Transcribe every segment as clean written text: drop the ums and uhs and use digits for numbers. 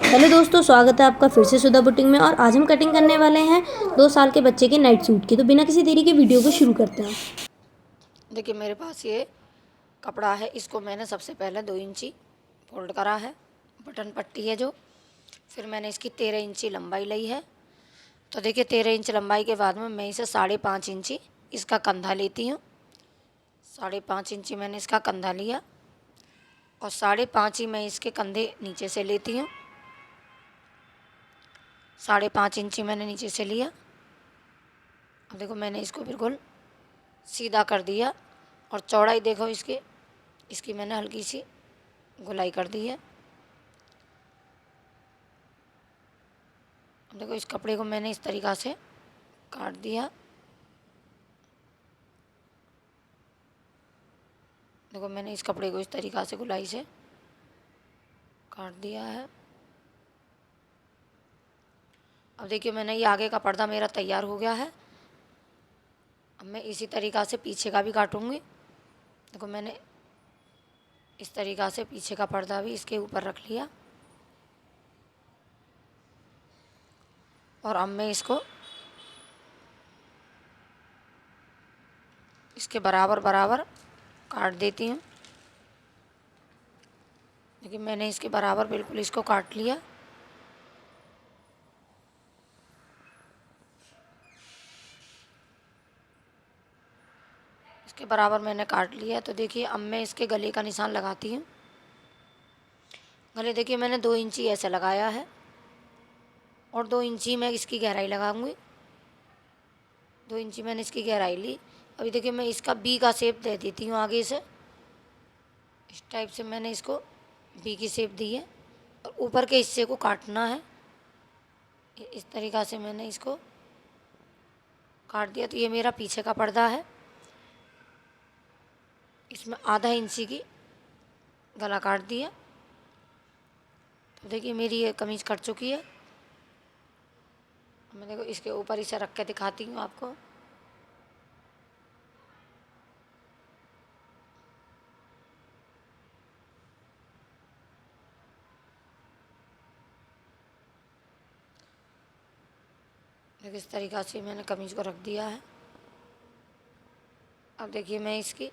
Hello दोस्तों, स्वागत है आपका फिर से सुधा बुटीक में। और आज हम कटिंग करने वाले हैं 2 साल के बच्चे के नाइट सूट की। तो बिना किसी देरी के वीडियो को शुरू करते हैं। देखिए मेरे पास ये कपड़ा है, इसको मैंने सबसे पहले 2 इंची फोल्ड करा है। बटन पट्टी है जो, फिर मैंने इसकी 13 इंची लंबाई ली है। तो देखिए 13 इंच लंबाई के बाद में मैं इसे 5.5 इंची इसका कंधा लेती हूँ। 5.5 इंची मैंने इसका कंधा लिया और 5.5 ही मैं इसके कंधे नीचे से लेती हूँ। 5.5 इंची मैंने नीचे से लिया। अब देखो मैंने इसको बिल्कुल सीधा कर दिया और चौड़ाई देखो इसकी मैंने हल्की सी गोलाई कर दी है। देखो इस कपड़े को मैंने इस तरीक़ा से काट दिया। देखो मैंने इस कपड़े को इस तरीक़ा से गोलाई से काट दिया है। अब देखिए मैंने ये आगे का पर्दा मेरा तैयार हो गया है। अब मैं इसी तरीक़ा से पीछे का भी काटूँगी। देखो मैंने इस तरीक़ा से पीछे का पर्दा भी इसके ऊपर रख लिया और अब मैं इसको इसके बराबर बराबर काट देती हूँ। देखिए मैंने इसके बराबर बिल्कुल इसको काट लिया। इसके बराबर मैंने काट लिया। तो देखिए अब मैं इसके गले का निशान लगाती हूँ। गले देखिए मैंने 2 इंची ऐसे लगाया है और 2 इंची मैं इसकी गहराई लगाऊंगी। 2 इंची मैंने इसकी गहराई ली। अभी देखिए मैं इसका बी का शेप दे देती हूँ आगे से। इस टाइप से मैंने इसको बी की शेप दी है और ऊपर के हिस्से को काटना है। इस तरीक़ा से मैंने इसको काट दिया। तो ये मेरा पीछे का पर्दा है, इसमें आधा इंची की गला काट दिया। तो देखिए मेरी ये कमीज़ कट चुकी है। मैं देखो इसके ऊपर इसे रख के दिखाती हूँ आपको। देखिए इस तरीक़ा से मैंने कमीज़ को रख दिया है। अब देखिए मैं इसकी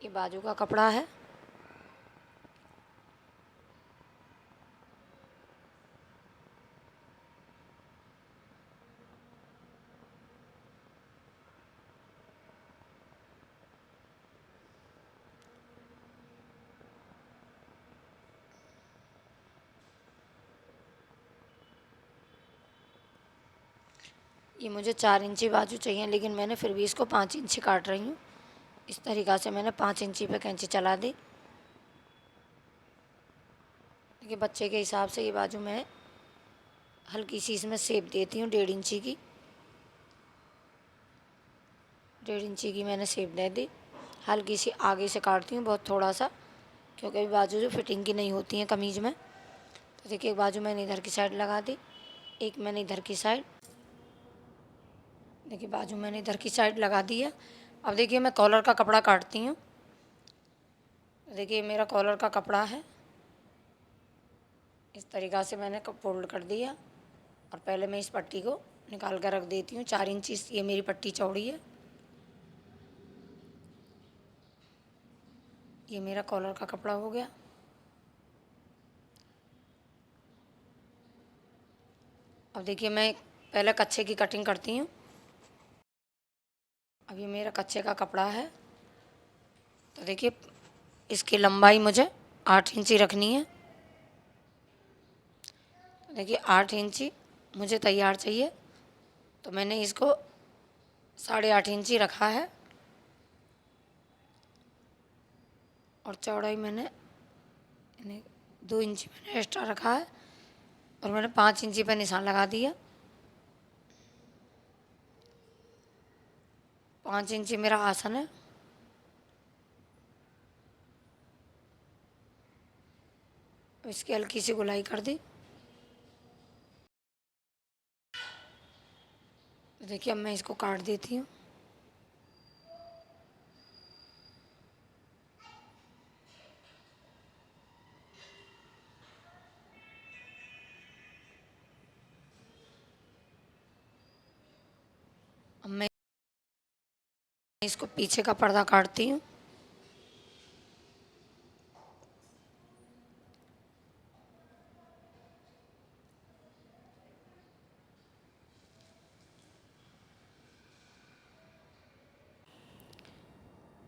ये बाजू का कपड़ा है। ये मुझे 4 इंची बाजू चाहिए, लेकिन मैंने फिर भी इसको 5 इंची काट रही हूँ। इस तरीक़ा से मैंने 5 इंची पे कैंची चला दी। देखिए बच्चे के हिसाब से ये बाजू मैं हल्की सी इसमें शेप देती हूँ 1.5 इंची की। 1.5 इंची की मैंने शेप दे दी। हल्की सी आगे से काटती हूँ बहुत थोड़ा सा, क्योंकि अभी बाजू जो फिटिंग की नहीं होती है कमीज़ में। तो देखिए एक बाजू मैंने इधर की साइड लगा दी, एक मैंने इधर की साइड। देखिए बाजू मैंने इधर की साइड लगा दी है। अब देखिए मैं कॉलर का कपड़ा काटती हूँ। देखिए मेरा कॉलर का कपड़ा है, इस तरीक़ा से मैंने फोल्ड कर दिया और पहले मैं इस पट्टी को निकाल कर रख देती हूँ। 4 इंची ये मेरी पट्टी चौड़ी है। ये मेरा कॉलर का कपड़ा हो गया। अब देखिए मैं पहले कच्छे की कटिंग करती हूँ। अब ये मेरा कच्छे का कपड़ा है। तो देखिए इसकी लंबाई मुझे 8 इंची रखनी है। तो देखिए 8 इंची मुझे तैयार चाहिए, तो मैंने इसको 8.5 इंची रखा है और चौड़ाई मैंने 2 इंची मैंने एक्स्ट्रा रखा है और मैंने 5 इंची पे निशान लगा दिया। 5 इंची मेरा आसन है। इसकी हल्की सी गोलाई कर दी। देखिए अब मैं इसको काट देती हूँ। इसको पीछे का पर्दा काटती हूँ।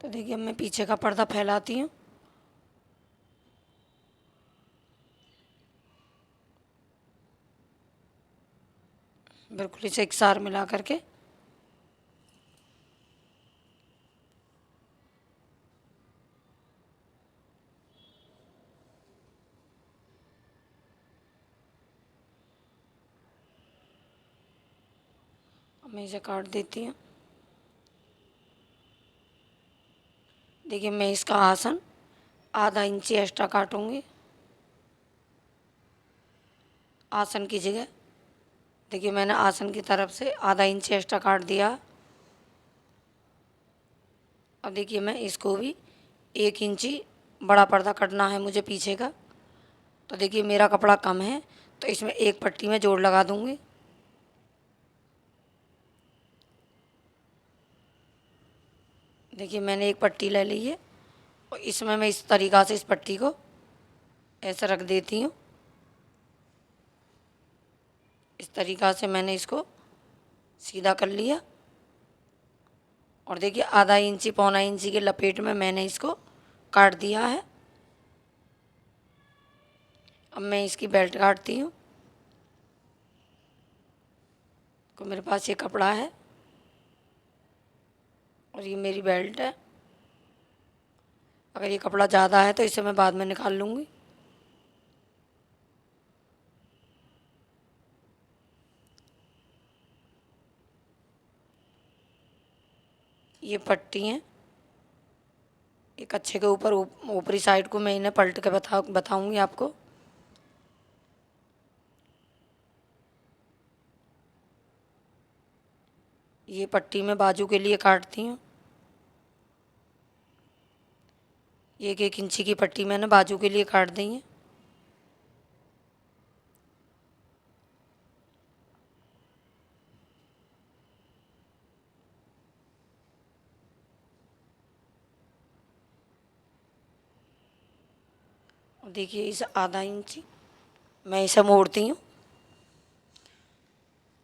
तो देखिए अब मैं पीछे का पर्दा फैलाती हूँ। बिल्कुल इसे एकसार मिला करके अब मैं इसे काट देती हूँ। देखिए मैं इसका आसन आधा इंची एक्स्ट्रा काटूंगी आसन की जगह। देखिए मैंने आसन की तरफ से आधा इंच एक्स्ट्रा काट दिया। अब देखिए मैं इसको भी 1 इंची बड़ा पर्दा कटना है मुझे पीछे का। तो देखिए मेरा कपड़ा कम है तो इसमें एक पट्टी में जोड़ लगा दूंगी। देखिए मैंने एक पट्टी ले ली है और इसमें मैं इस तरीक़ा से इस पट्टी को ऐसे रख देती हूँ। इस तरीक़ा से मैंने इसको सीधा कर लिया और देखिए आधा इंची पौना इंची के लपेट में मैंने इसको काट दिया है। अब मैं इसकी बेल्ट काटती हूँ। तो मेरे पास ये कपड़ा है और ये मेरी बेल्ट है। अगर ये कपड़ा ज़्यादा है तो इसे मैं बाद में निकाल लूँगी। ये पट्टी हैं, एक अच्छे के ऊपर ऊपरी साइड को मैं इन्हें पलट के बताऊँगी आपको। ये पट्टी मैं बाजू के लिए काटती हूँ। ये 1 इंची की पट्टी मैंने बाजू के लिए काट दी है। और देखिए इस आधा इंची मैं इसे मोड़ती हूँ।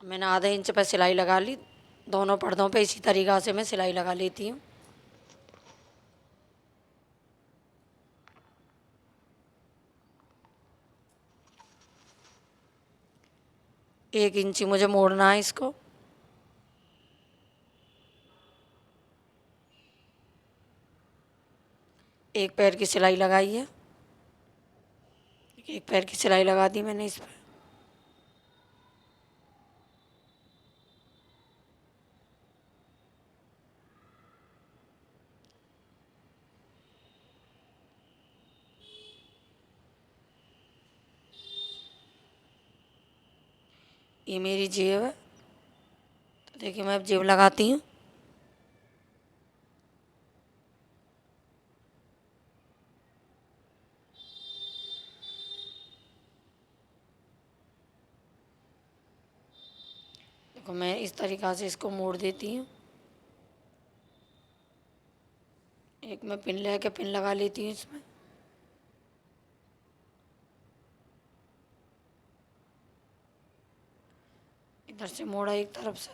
मैंने आधा इंच पर सिलाई लगा ली। दोनों पर्दों पे इसी तरीक़ा से मैं सिलाई लगा लेती हूँ। एक इंची मुझे मोड़ना है इसको। एक पैर की सिलाई लगाई है। एक पैर की सिलाई लगा दी मैंने इस पर। ये मेरी जेब है। तो देखिए मैं अब जेब लगाती हूँ। देखो मैं इस तरीक़ा से इसको मोड़ देती हूँ। एक मैं पिन लेके पिन लगा लेती हूँ इसमें। इधर से मोड़ा एक तरफ से।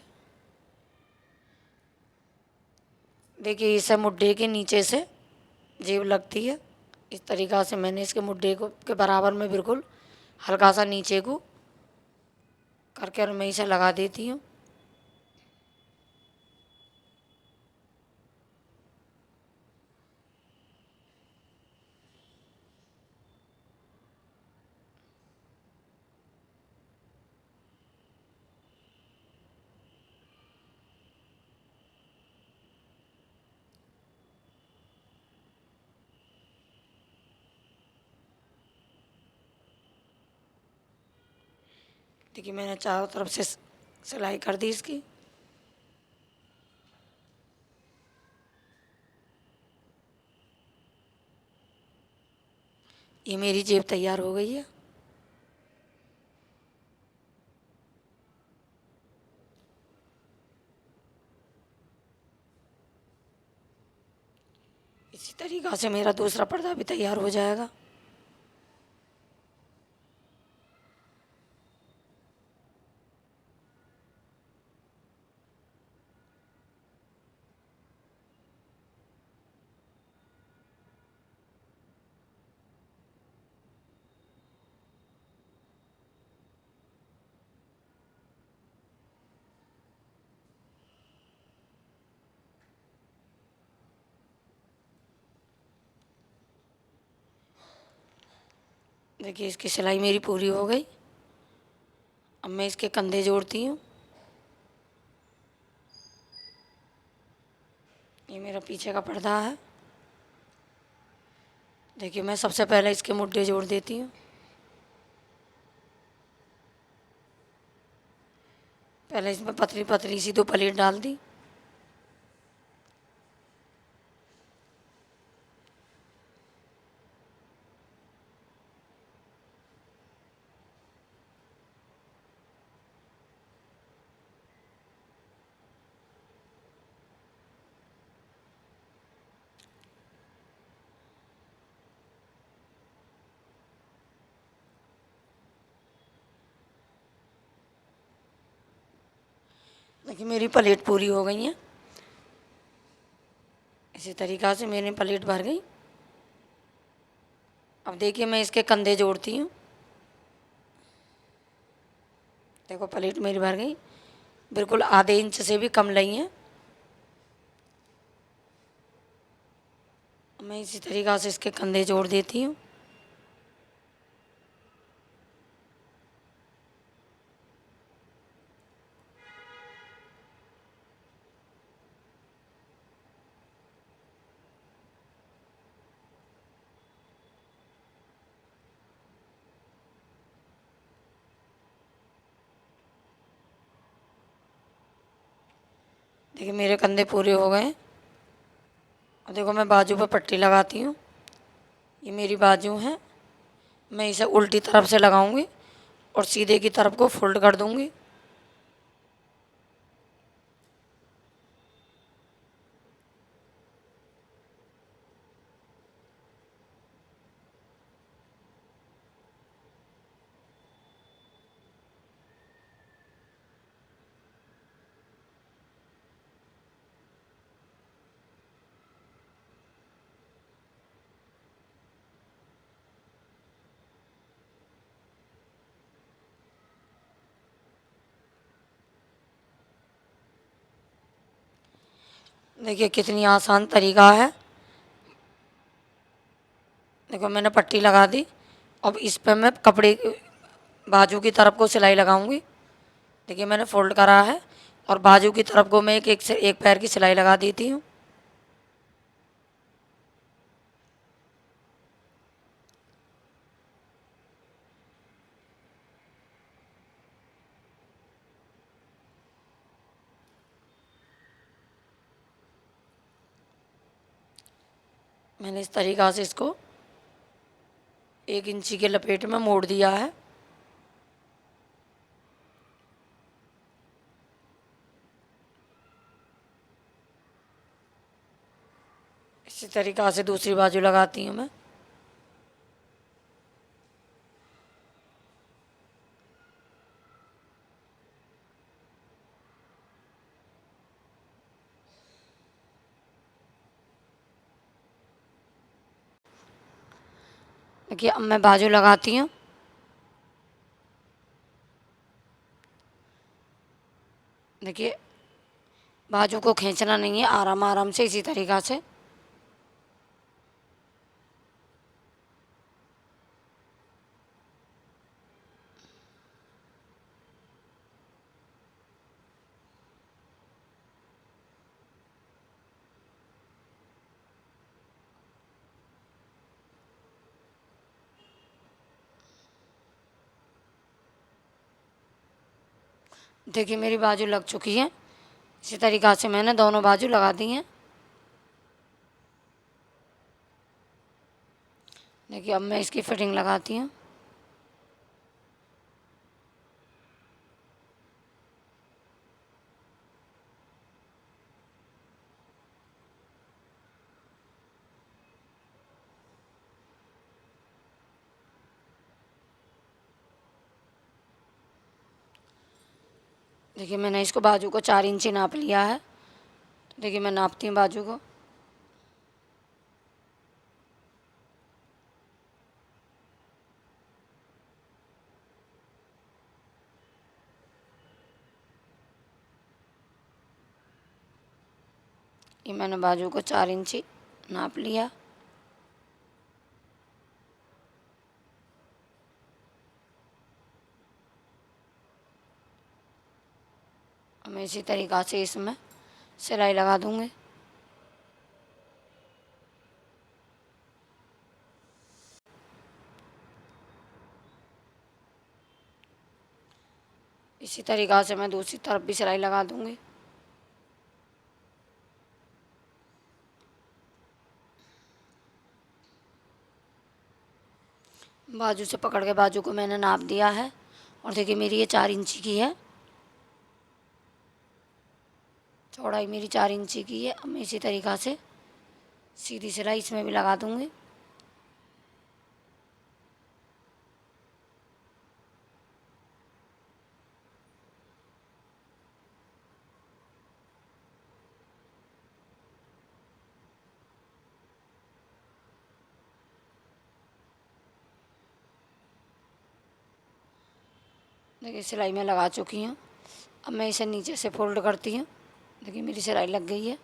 देखिए इसे मुड्ढे के नीचे से जेब लगती है। इस तरीक़ा से मैंने इसके मुड्ढे को के बराबर में बिल्कुल हल्का सा नीचे को करके और मैं इसे लगा देती हूँ। देखिए मैंने चारों तरफ से सिलाई कर दी इसकी। ये मेरी जेब तैयार हो गई है। इसी तरीक़ा से मेरा दूसरा पर्दा भी तैयार हो जाएगा। देखिए इसकी सिलाई मेरी पूरी हो गई। अब मैं इसके कंधे जोड़ती हूँ। ये मेरा पीछे का पर्दा है। देखिए मैं सबसे पहले इसके मुड्ढे जोड़ देती हूँ। पहले इसमें पतली पतली सी 2 प्लेट डाल दी। देखिए मेरी प्लेट पूरी हो गई है। इसी तरीक़ा से मेरी प्लेट भर गई। अब देखिए मैं इसके कंधे जोड़ती हूँ। देखो प्लेट मेरी भर गई। बिल्कुल आधे इंच से भी कम ली है। मैं इसी तरीक़ा से इसके कंधे जोड़ देती हूँ। देखिए मेरे कंधे पूरे हो गए। अब देखो मैं बाजू पर पट्टी लगाती हूँ। ये मेरी बाजू है। मैं इसे उल्टी तरफ से लगाऊंगी और सीधे की तरफ को फोल्ड कर दूंगी। देखिए कितनी आसान तरीका है। देखो मैंने पट्टी लगा दी। अब इस पे मैं कपड़े बाजू की तरफ को सिलाई लगाऊंगी। देखिए मैंने फोल्ड करा है और बाजू की तरफ को मैं एक पैर की सिलाई लगा देती हूँ। मैंने इस तरीक़ा से इसको 1 इंची के लपेट में मोड़ दिया है। इसी तरीक़ा से दूसरी बाजू लगाती हूँ मैं। देखिए अब मैं बाजू लगाती हूँ। देखिए बाजू को खींचना नहीं है, आराम आराम से इसी तरीक़ा से। देखिए मेरी बाजू लग चुकी है। इसी तरीक़ा से मैंने दोनों बाजू लगा दी हैं। देखिए अब मैं इसकी फिटिंग लगाती हूँ। देखिए मैंने इसको बाजू को 4 इंची नाप लिया है। देखिए मैं नापती हूँ बाजू को। ये मैंने बाजू को 4 इंची नाप लिया। मैं इसी तरीक़ा से इसमें सिलाई लगा दूँगी। इसी तरीक़ा से मैं दूसरी तरफ भी सिलाई लगा दूँगी। बाजू से पकड़ के बाजू को मैंने नाप दिया है और देखिए मेरी ये 4 इंची की है, चौड़ाई मेरी 4 इंची की है। अब मैं इसी तरीक़ा से सीधी सिलाई इसमें भी लगा दूँगी। देखिए सिलाई मैं लगा चुकी हूँ। अब मैं इसे नीचे से फोल्ड करती हूँ। देखिए मेरी सिलाई लग गई है।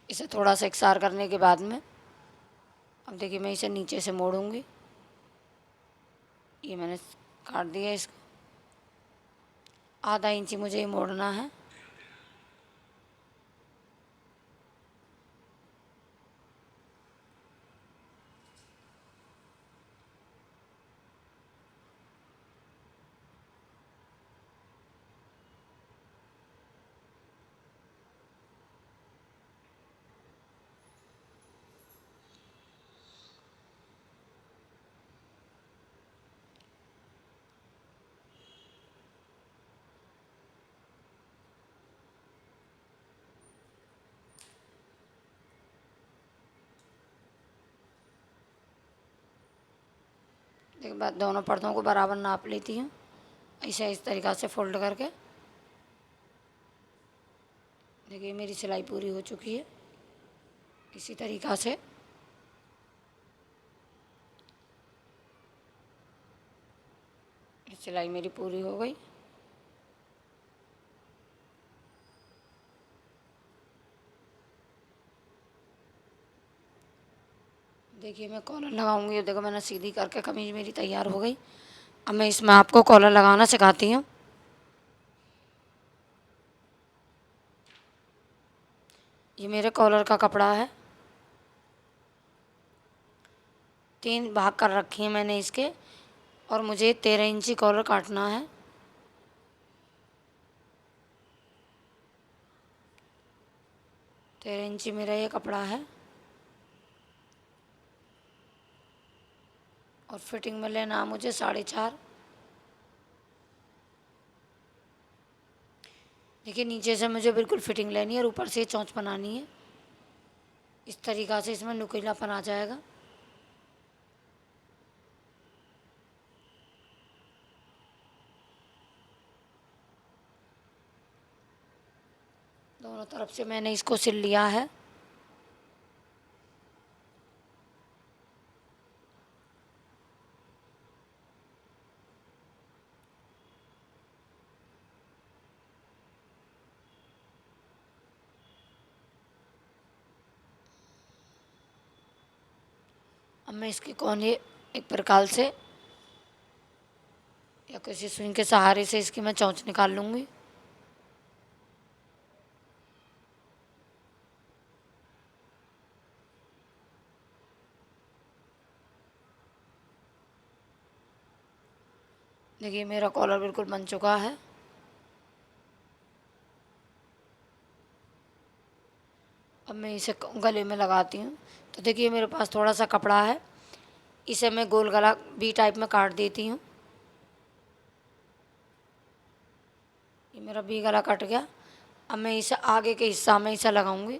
इसे थोड़ा सा इकसार करने के बाद में अब देखिए मैं इसे नीचे से मोड़ूंगी। ये मैंने काट दिया इसको। आधा इंची मुझे ये मोड़ना है। देखिए बाद दोनों पर्दों को बराबर नाप लेती हूँ, इसे इस तरीक़ा से फोल्ड करके। देखिए मेरी सिलाई पूरी हो चुकी है। इसी तरीक़ा से सिलाई मेरी पूरी हो गई। देखिए मैं कॉलर लगाऊंगी। देखो मैंने सीधी करके कमीज मेरी तैयार हो गई। अब मैं इसमें आपको कॉलर लगाना सिखाती हूँ। ये मेरे कॉलर का कपड़ा है। 3 भाग कर रखी है मैंने इसके और मुझे 13 इंची कॉलर काटना है। तेरह इंची मेरा ये कपड़ा है और फिटिंग में लेना मुझे 4.5। देखिए नीचे से मुझे बिल्कुल फिटिंग लेनी है और ऊपर से चोंच बनानी है। इस तरीक़ा से इसमें नुकीलापन आ जाएगा। दोनों तरफ से मैंने इसको सिल लिया है। अब मैं इसके कोने एक प्रकार से या किसी सुई के सहारे से इसकी मैं चोंच निकाल लूँगी। देखिए मेरा कॉलर बिल्कुल बन चुका है। अब मैं इसे गले में लगाती हूँ। तो देखिए मेरे पास थोड़ा सा कपड़ा है, इसे मैं गोल गला वी टाइप में काट देती हूँ। ये मेरा वी गला कट गया। अब मैं इसे आगे के हिस्सा में इसे लगाऊंगी।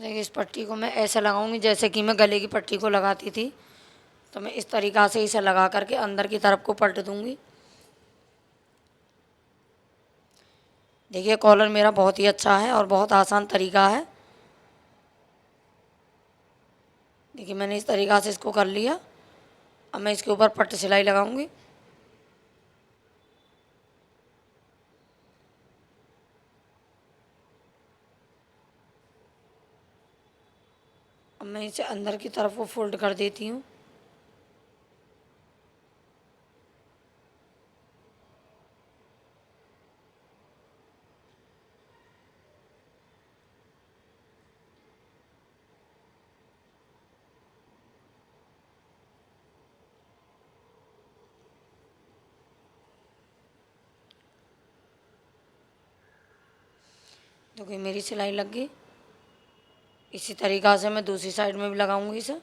देखिए इस पट्टी को मैं ऐसे लगाऊंगी जैसे कि मैं गले की पट्टी को लगाती थी। तो मैं इस तरीक़ा से इसे लगा करके अंदर की तरफ को पलट दूंगी। देखिए कॉलर मेरा बहुत ही अच्छा है और बहुत आसान तरीका है। देखिए मैंने इस तरीक़ा से इसको कर लिया। अब मैं इसके ऊपर पट्टी सिलाई लगाऊंगी। अब मैं इसे अंदर की तरफ को फोल्ड कर देती हूँ। देखिए मेरी सिलाई लग गई। इसी तरीक़ा से मैं दूसरी साइड में भी लगाऊंगी इसे।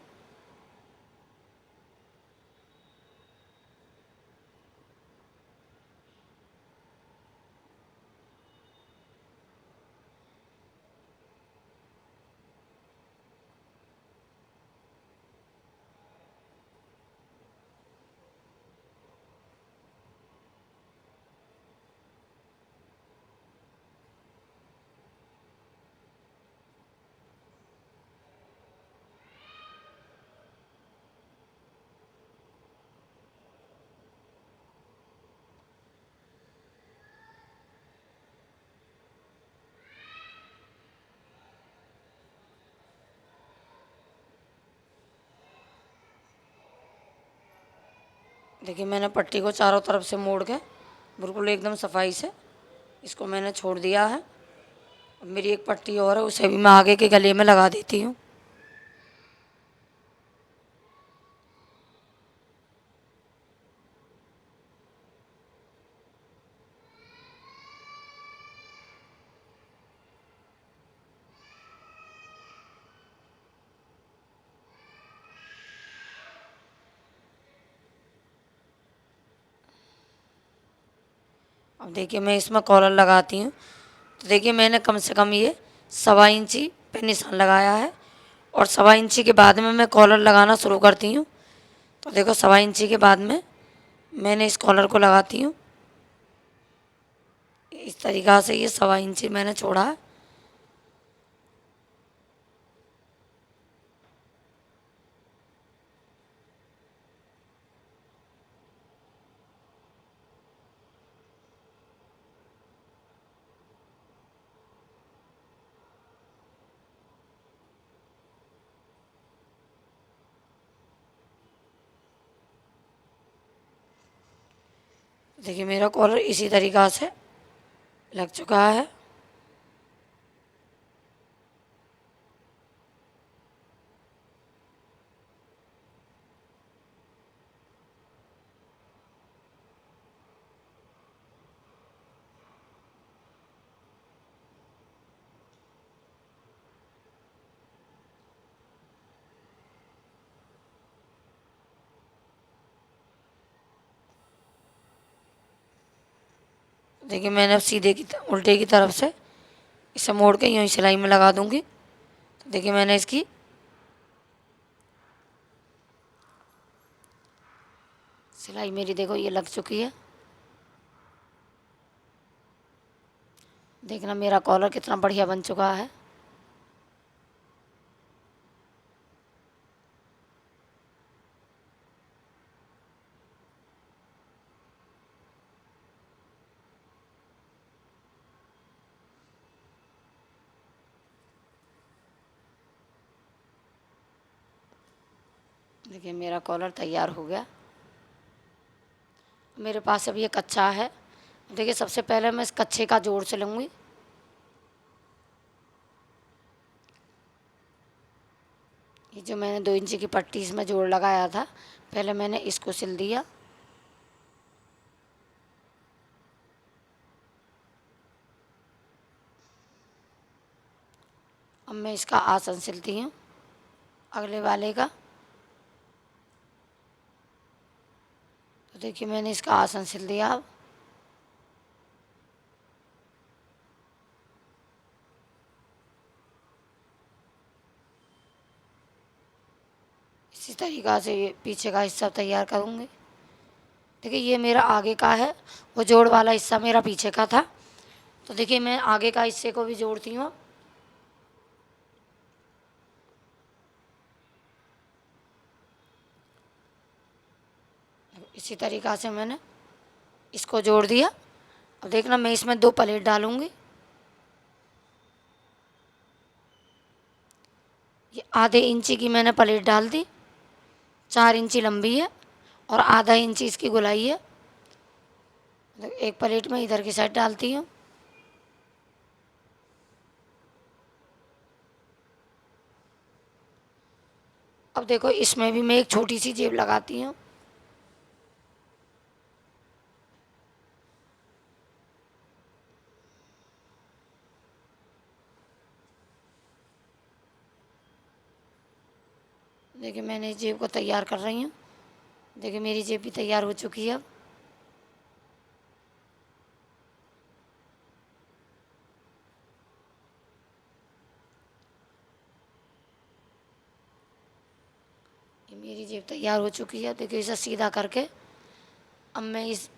देखिए मैंने पट्टी को चारों तरफ से मोड़ के बिल्कुल एकदम सफाई से इसको मैंने छोड़ दिया है। अब मेरी एक पट्टी और है, उसे भी मैं आगे के गले में लगा देती हूँ। अब देखिए मैं इसमें कॉलर लगाती हूँ। तो देखिए मैंने कम से कम ये 1.25 इंची पे निशान लगाया है और 1.25 इंची के बाद में मैं कॉलर लगाना शुरू करती हूँ। तो देखो 1.25 इंची के बाद में मैंने इस कॉलर को लगाती हूँ। इस तरीक़ा से ये 1.25 इंची मैंने छोड़ा है। देखिए मेरा कॉलर इसी तरीक़ा से लग चुका है। देखिए मैंने अब सीधे की उल्टे की तरफ से इसे मोड़ के यूँ ही सिलाई में लगा दूंगी। तो देखिए मैंने इसकी सिलाई मेरी देखो ये लग चुकी है। देखना मेरा कॉलर कितना बढ़िया बन चुका है। देखिए मेरा कॉलर तैयार हो गया। मेरे पास अब ये कच्चा है। देखिए सबसे पहले मैं इस कच्चे का जोड़ से लूँगी। ये जो मैंने 2 इंची की पट्टी इसमें जोड़ लगाया था, पहले मैंने इसको सिल दिया। अब मैं इसका आसन सिलती हूँ अगले वाले का। तो देखिए मैंने इसका आसन सिल दिया। अब इसी तरीक़ा से ये पीछे का हिस्सा तैयार करूँगी। देखिए ये मेरा आगे का है, वो जोड़ वाला हिस्सा मेरा पीछे का था। तो देखिए मैं आगे का हिस्से को भी जोड़ती हूँ। इसी तरीक़ा से मैंने इसको जोड़ दिया। अब देखना मैं इसमें 2 प्लेट डालूँगी। ये आधे इंची की मैंने प्लेट डाल दी, 4 इंची लंबी है और आधा इंची इसकी गोलाई है। एक प्लेट में इधर की साइड डालती हूँ। अब देखो इसमें भी मैं एक छोटी सी जेब लगाती हूँ। देखिए मैंने इस जेब को तैयार कर रही हूँ। देखिए मेरी जेब भी तैयार हो चुकी है। अब ये मेरी जेब तैयार हो चुकी है। देखिए इसे सीधा करके अब मैं इस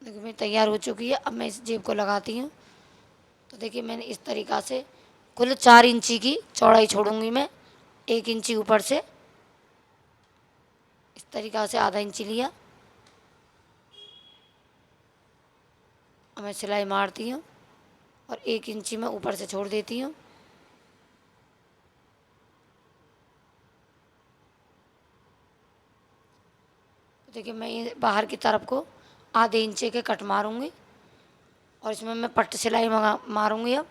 देखिए मेरी तैयार हो चुकी है। अब मैं इस जेब को लगाती हूँ। तो देखिए मैंने इस तरीक़ा से कुल 4 इंची की चौड़ाई छोड़ूंगी मैं, 1 इंची ऊपर से इस तरीक़ा से आधा इंची लिया। अब मैं सिलाई मारती हूँ और 1 इंची मैं ऊपर से छोड़ देती हूँ। देखिए मैं ये बाहर की तरफ को आधे इंची के कट मारूंगी और इसमें मैं पट्टी सिलाई मारूंगी। अब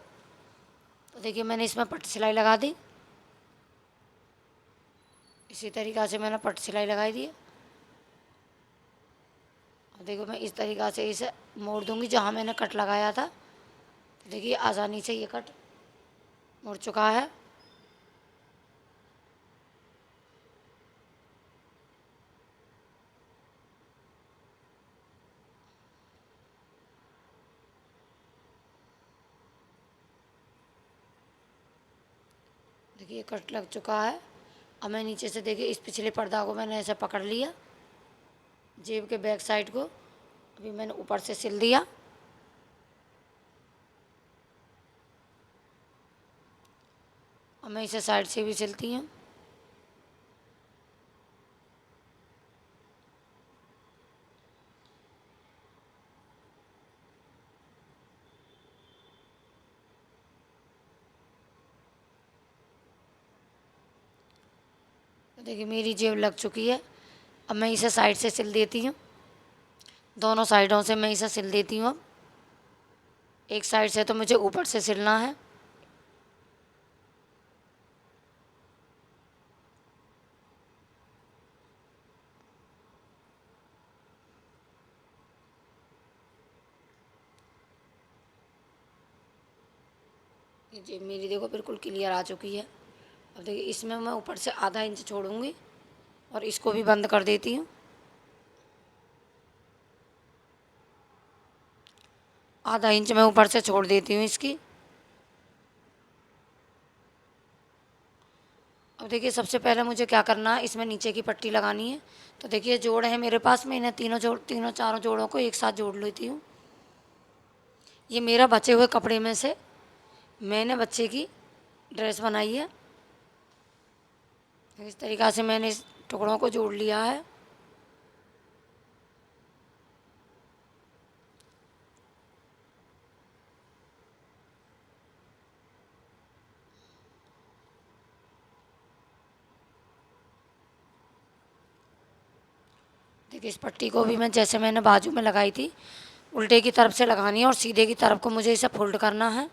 तो देखिए मैंने इसमें पट्टी सिलाई लगा दी। इसी तरीक़ा से मैंने पट्टी सिलाई लगाई दी। और देखो मैं इस तरीक़ा से इसे मोड़ दूंगी जहाँ मैंने कट लगाया था। तो देखिए आसानी से ये कट मुड़ चुका है। देखिए ये कट लग चुका है। अब मैं नीचे से देखिए इस पिछले पर्दा को मैंने ऐसे पकड़ लिया, जेब के बैक साइड को अभी मैंने ऊपर से सिल दिया। अब मैं इसे साइड से भी सिलती हूँ। तो देखिए मेरी जेब लग चुकी है। अब मैं इसे साइड से सिल देती हूँ, दोनों साइडों से मैं इसे सिल देती हूँ। अब एक साइड से तो मुझे ऊपर से सिलना है। ये जेब मेरी देखो बिल्कुल क्लियर आ चुकी है। अब देखिए इसमें मैं ऊपर से आधा इंच छोड़ूंगी और इसको भी बंद कर देती हूँ। आधा इंच मैं ऊपर से छोड़ देती हूँ इसकी। अब देखिए सबसे पहले मुझे क्या करना है, इसमें नीचे की पट्टी लगानी है। तो देखिए जोड़ है मेरे पास में, इन्हें तीनों चारों जोड़ों को एक साथ जोड़ लेती हूँ। ये मेरा बचे हुए कपड़े में से मैंने बच्चे की ड्रेस बनाई है। इस तरीक़ा से मैंने इस टुकड़ों को जोड़ लिया है। देखिए इस पट्टी को भी मैं जैसे मैंने बाजू में लगाई थी उल्टे की तरफ से लगानी है और सीधे की तरफ को मुझे इसे फोल्ड करना है।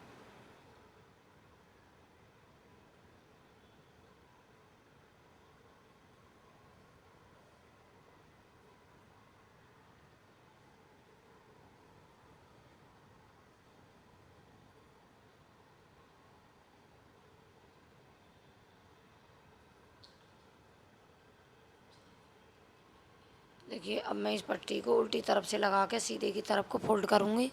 देखिए अब मैं इस पट्टी को उल्टी तरफ से लगा के सीधे की तरफ को फोल्ड करूँगी।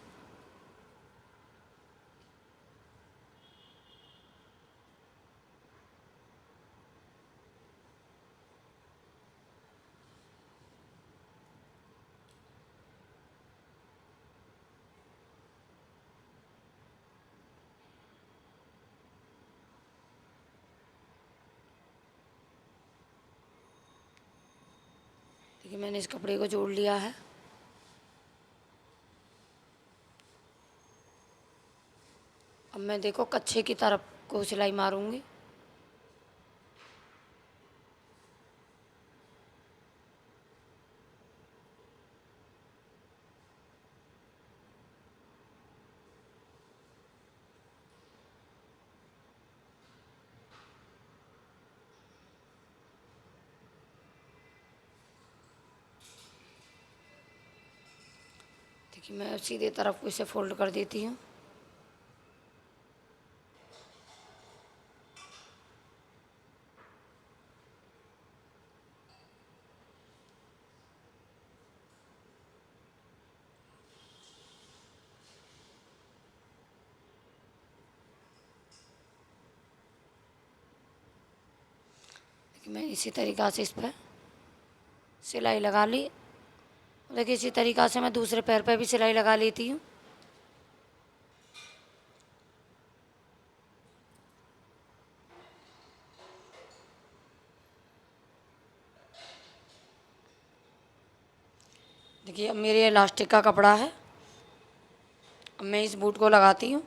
देखिए मैंने इस कपड़े को जोड़ लिया है। अब मैं देखो कच्छे की तरफ को सिलाई मारूंगी। देखिए मैं सीधे तरफ को इसे फोल्ड कर देती हूँ। देखिए मैं इसी तरीक़ा से इस पर सिलाई लगा ली। देखिए इसी तरीक़ा से मैं दूसरे पैर पर भी सिलाई लगा लेती हूँ। देखिए अब मेरे इलास्टिक का कपड़ा है। अब मैं इस बूट को लगाती हूँ।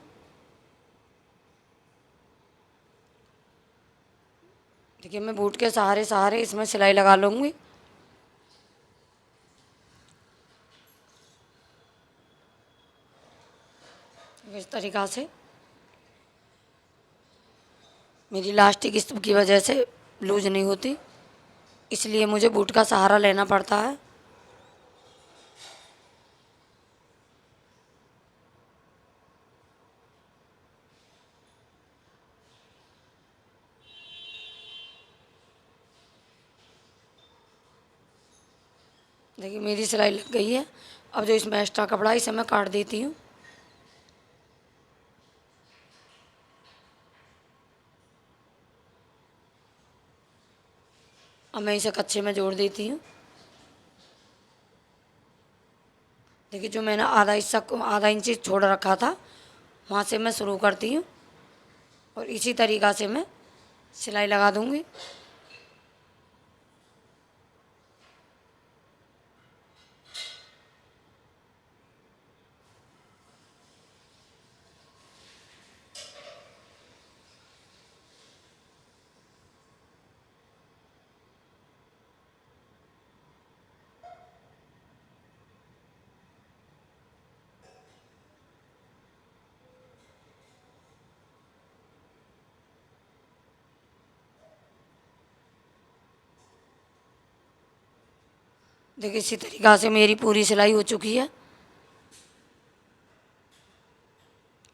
देखिए मैं बूट के सहारे सहारे इसमें सिलाई लगा लूँगी। इस तरीक़ा से मेरी इलास्टिक की वजह से लूज नहीं होती, इसलिए मुझे बूट का सहारा लेना पड़ता है। देखिए मेरी सिलाई लग गई है। अब जो इसमें एक्स्ट्रा कपड़ा है इसे मैं काट देती हूँ। अब मैं इसे कच्छे में जोड़ देती हूँ। देखिए जो मैंने आधा इंची छोड़ रखा था वहाँ से मैं शुरू करती हूँ और इसी तरीक़ा से मैं सिलाई लगा दूँगी। देखिए इसी तरीक़ा से मेरी पूरी सिलाई हो चुकी है।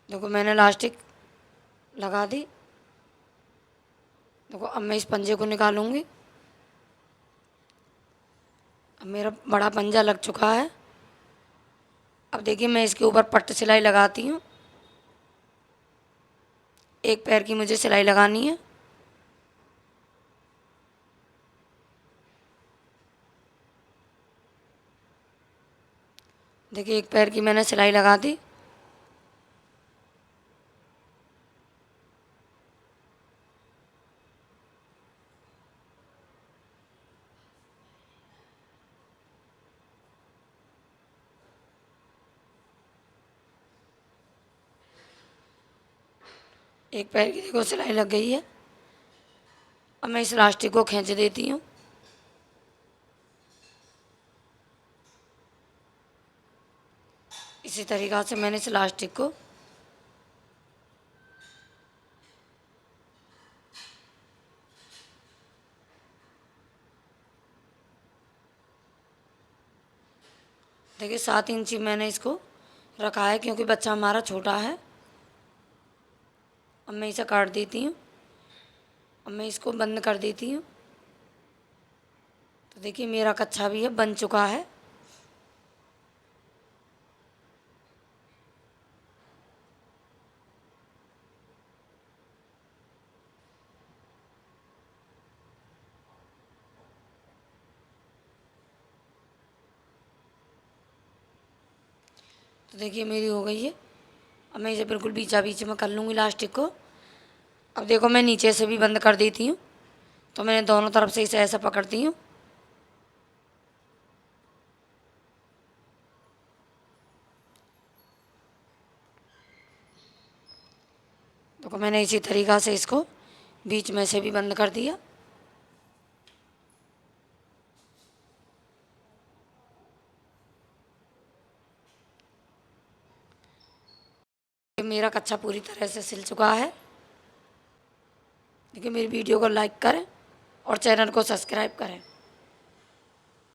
देखो मैंने इलास्टिक लगा दी। देखो अब मैं इस पंजे को निकालूंगी। अब मेरा बड़ा पंजा लग चुका है। अब देखिए मैं इसके ऊपर पट्ट सिलाई लगाती हूँ। एक पैर की मुझे सिलाई लगानी है। देखिए एक पैर की मैंने सिलाई लगा दी। एक पैर की देखो सिलाई लग गई है। अब मैं इस इलास्टिक को खींच देती हूँ। इसी तरीक़ा से मैंने इस इलास्टिक को देखिए 7 इंची मैंने इसको रखा है क्योंकि बच्चा हमारा छोटा है। अब मैं इसे काट देती हूँ। अब मैं इसको बंद कर देती हूँ। तो देखिए मेरा कच्छा भी है बन चुका है। तो देखिए मेरी हो गई है। अब मैं इसे बिल्कुल बीचा बीच में कर लूँगी इलास्टिक को। अब देखो मैं नीचे से भी बंद कर देती हूँ। तो मैंने दोनों तरफ से इसे ऐसा पकड़ती हूँ। देखो मैंने इसी तरीक़ा से इसको बीच में से भी बंद कर दिया। मेरा कच्छा पूरी तरह से सिल चुका है। देखिए मेरी वीडियो को लाइक करें और चैनल को सब्सक्राइब करें।